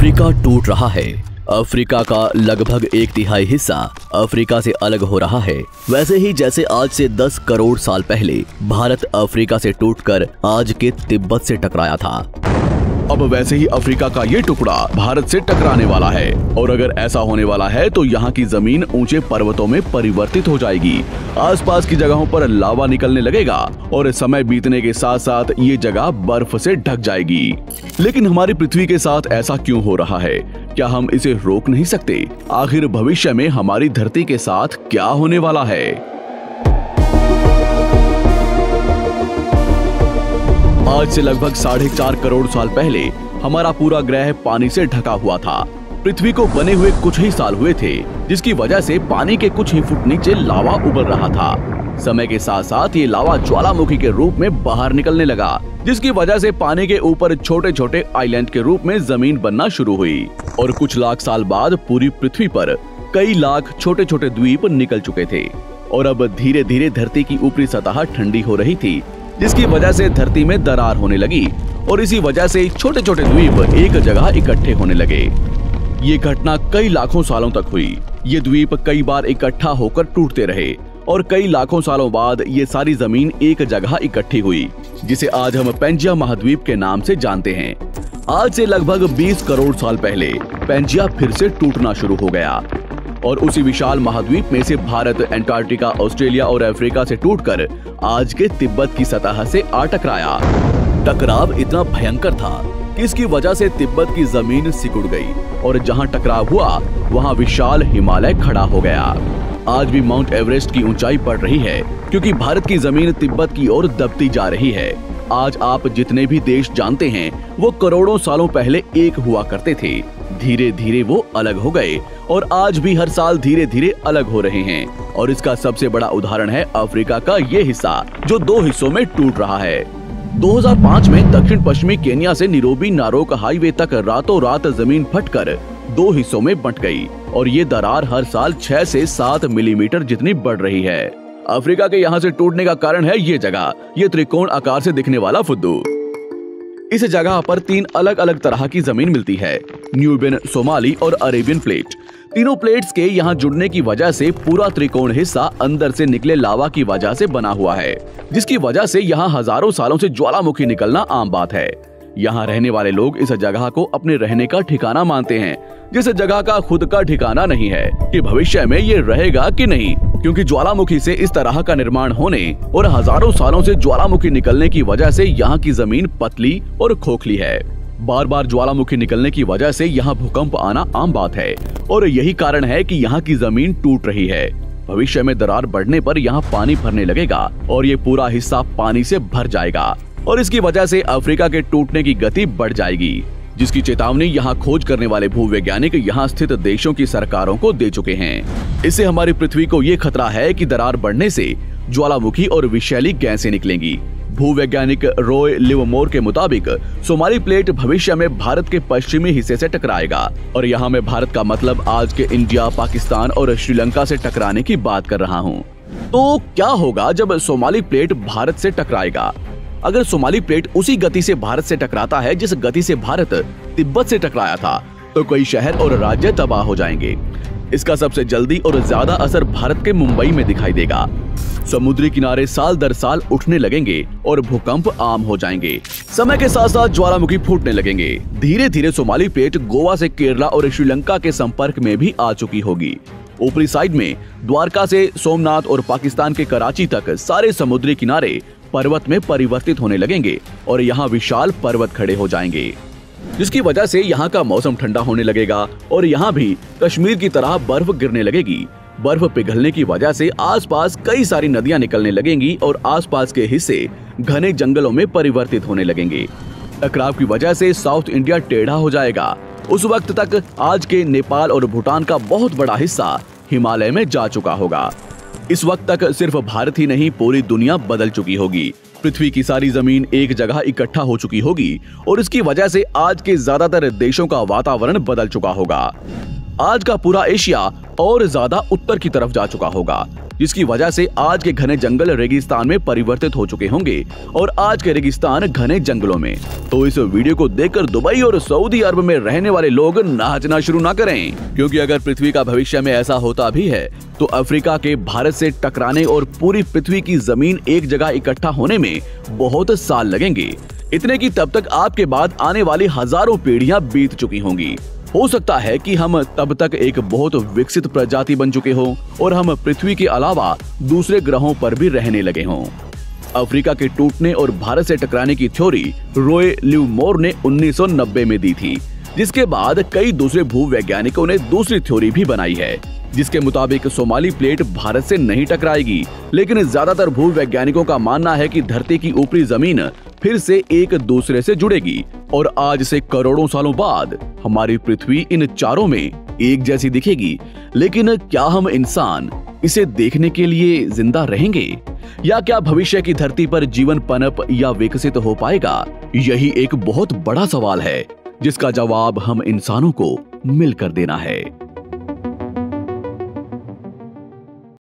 Africa टूट रहा है। अफ्रीका का लगभग 1/3 हिस्सा अफ्रीका से अलग हो रहा है। वैसे ही जैसे आज से 10 करोड़ साल पहले भारत अफ्रीका से टूटकर आज के तिब्बत से टकराया था, अब वैसे ही अफ्रीका का ये टुकड़ा भारत से टकराने वाला है। और अगर ऐसा होने वाला है तो यहाँ की जमीन ऊंचे पर्वतों में परिवर्तित हो जाएगी। आसपास की जगहों पर लावा निकलने लगेगा और समय बीतने के साथ साथ ये जगह बर्फ से ढक जाएगी। लेकिन हमारी पृथ्वी के साथ ऐसा क्यों हो रहा है? क्या हम इसे रोक नहीं सकते? आखिर भविष्य में हमारी धरती के साथ क्या होने वाला है? आज से लगभग 4.5 करोड़ साल पहले हमारा पूरा ग्रह पानी से ढका हुआ था। पृथ्वी को बने हुए कुछ ही साल हुए थे, जिसकी वजह से पानी के कुछ ही फुट नीचे लावा उबल रहा था। समय के साथ साथ ये लावा ज्वालामुखी के रूप में बाहर निकलने लगा, जिसकी वजह से पानी के ऊपर छोटे छोटे आइलैंड के रूप में जमीन बनना शुरू हुई। और कुछ लाख साल बाद पूरी पृथ्वी पर कई लाख छोटे छोटे द्वीप निकल चुके थे और अब धीरे धीरे धरती की ऊपरी सतह ठंडी हो रही थी, जिसकी वजह से धरती में दरार होने लगी और इसी वजह से छोटे छोटे द्वीप एक जगह इकट्ठे होने लगे। ये घटना कई लाखों सालों तक हुई। ये द्वीप कई बार इकट्ठा होकर टूटते रहे और कई लाखों सालों बाद ये सारी जमीन एक जगह इकट्ठी हुई, जिसे आज हम पैंजिया महाद्वीप के नाम से जानते हैं। आज से लगभग 20 करोड़ साल पहले पैंजिया फिर से टूटना शुरू हो गया और उसी विशाल महाद्वीप में से भारत, अंटार्कटिका, ऑस्ट्रेलिया और अफ्रीका से टूटकर आज के तिब्बत की सतह से आ टकराया। टकराव इतना भयंकर था कि इसकी वजह से तिब्बत की जमीन सिकुड़ गई और जहां टकराव हुआ वहां विशाल हिमालय खड़ा हो गया। आज भी माउंट एवरेस्ट की ऊंचाई बढ़ रही है क्योंकि भारत की जमीन तिब्बत की ओर दबती जा रही है। आज आप जितने भी देश जानते हैं वो करोड़ों सालों पहले एक हुआ करते थे। धीरे धीरे वो अलग हो गए और आज भी हर साल धीरे धीरे अलग हो रहे हैं। और इसका सबसे बड़ा उदाहरण है अफ्रीका का ये हिस्सा जो 2 हिस्सों में टूट रहा है। 2005 में दक्षिण पश्चिमी केन्या से नीरोबी नारोक हाईवे तक रातों रात जमीन फटकर 2 हिस्सों में बंट गई और ये दरार हर साल 6 से 7 मिलीमीटर जितनी बढ़ रही है। अफ्रीका के यहाँ से टूटने का कारण है ये जगह, ये त्रिकोण आकार से दिखने वाला फुद्दू। इस जगह पर 3 अलग अलग तरह की जमीन मिलती है, न्यूबियन, सोमाली और अरेबियन प्लेट। तीनों प्लेट्स के यहाँ जुड़ने की वजह से पूरा त्रिकोण हिस्सा अंदर से निकले लावा की वजह से बना हुआ है, जिसकी वजह से यहाँ हजारों सालों से ज्वालामुखी निकलना आम बात है। यहाँ रहने वाले लोग इस जगह को अपने रहने का ठिकाना मानते हैं, जिस जगह का खुद का ठिकाना नहीं है कि भविष्य में ये रहेगा कि नहीं, क्योंकि ज्वालामुखी से इस तरह का निर्माण होने और हजारों सालों से ज्वालामुखी निकलने की वजह से यहाँ की जमीन पतली और खोखली है। बार बार ज्वालामुखी निकलने की वजह से यहाँ भूकंप आना आम बात है और यही कारण है कि यहाँ की जमीन टूट रही है। भविष्य में दरार बढ़ने पर यहाँ पानी भरने लगेगा और ये पूरा हिस्सा पानी से भर जाएगा और इसकी वजह से अफ्रीका के टूटने की गति बढ़ जाएगी, जिसकी चेतावनी यहाँ खोज करने वाले भूवैज्ञानिक यहाँ स्थित देशों की सरकारों को दे चुके हैं। इससे हमारी पृथ्वी को ये खतरा है कि दरार बढ़ने से ज्वालामुखी और विषैली गैसें निकलेंगी। भूवैज्ञानिक रॉय लिवमोर के मुताबिक सोमाली प्लेट भविष्य में भारत के पश्चिमी हिस्से से टकराएगा और यहाँ मैं भारत का मतलब आज के इंडिया, पाकिस्तान और श्रीलंका से टकराने की बात कर रहा हूँ। तो क्या होगा जब सोमाली प्लेट भारत से टकराएगा? अगर सोमाली प्लेट उसी गति से भारत से टकराता है जिस गति से भारत तिब्बत से टकराया था, तो कई शहर और राज्य तबाह हो जाएंगे। इसका सबसे जल्दी और ज्यादा असर भारत के मुंबई में दिखाई देगा। समुद्री किनारे साल दर साल उठने लगेंगे और भूकंप आम हो जाएंगे। समय के साथ साथ ज्वालामुखी फूटने लगेंगे। धीरे धीरे सोमाली प्लेट गोवा से केरला और श्रीलंका के संपर्क में भी आ चुकी होगी। ऊपरी साइड में द्वारका से सोमनाथ और पाकिस्तान के कराची तक सारे समुद्री किनारे पर्वत में परिवर्तित होने लगेंगे और यहाँ विशाल पर्वत खड़े हो जाएंगे, जिसकी वजह से यहाँ का मौसम ठंडा होने लगेगा और यहाँ भी कश्मीर की तरह बर्फ गिरने लगेगी। बर्फ पिघलने की वजह से आसपास कई सारी नदियां निकलने लगेंगी और आसपास के हिस्से घने जंगलों में परिवर्तित होने लगेंगे। टकराव की वजह से साउथ इंडिया टेढ़ा हो जाएगा। उस वक्त तक आज के नेपाल और भूटान का बहुत बड़ा हिस्सा हिमालय में जा चुका होगा। इस वक्त तक सिर्फ भारत ही नहीं पूरी दुनिया बदल चुकी होगी। पृथ्वी की सारी जमीन एक जगह इकट्ठा हो चुकी होगी और इसकी वजह से आज के ज्यादातर देशों का वातावरण बदल चुका होगा। आज का पूरा एशिया और ज्यादा उत्तर की तरफ जा चुका होगा, जिसकी वजह से आज के घने जंगल रेगिस्तान में परिवर्तित हो चुके होंगे और आज के रेगिस्तान घने जंगलों में। तो इस वीडियो को देखकर दुबई और सऊदी अरब में रहने वाले लोग नाचना शुरू ना करें, क्योंकि अगर पृथ्वी का भविष्य में ऐसा होता भी है तो अफ्रीका के भारत से टकराने और पूरी पृथ्वी की जमीन एक जगह इकट्ठा होने में बहुत साल लगेंगे। इतने की तब तक आपके बाद आने वाली हजारों पीढ़ियां बीत चुकी होंगी। हो सकता है कि हम तब तक एक बहुत विकसित प्रजाति बन चुके हों और हम पृथ्वी के अलावा दूसरे ग्रहों पर भी रहने लगे हों। अफ्रीका के टूटने और भारत से टकराने की थ्योरी रॉय लिवमोर ने 1990 में दी थी, जिसके बाद कई दूसरे भूवैज्ञानिकों ने दूसरी थ्योरी भी बनाई है, जिसके मुताबिक सोमाली प्लेट भारत से नहीं टकराएगी। लेकिन ज्यादातर भूवैज्ञानिकों का मानना है कि धरती की ऊपरी जमीन फिर से एक दूसरे से जुड़ेगी और आज से करोड़ों सालों बाद हमारी पृथ्वी इन चारों में एक जैसी दिखेगी। लेकिन क्या हम इंसान इसे देखने के लिए जिंदा रहेंगे, या क्या भविष्य की धरती पर जीवन पनप या विकसित हो पाएगा? यही एक बहुत बड़ा सवाल है जिसका जवाब हम इंसानों को मिलकर देना है।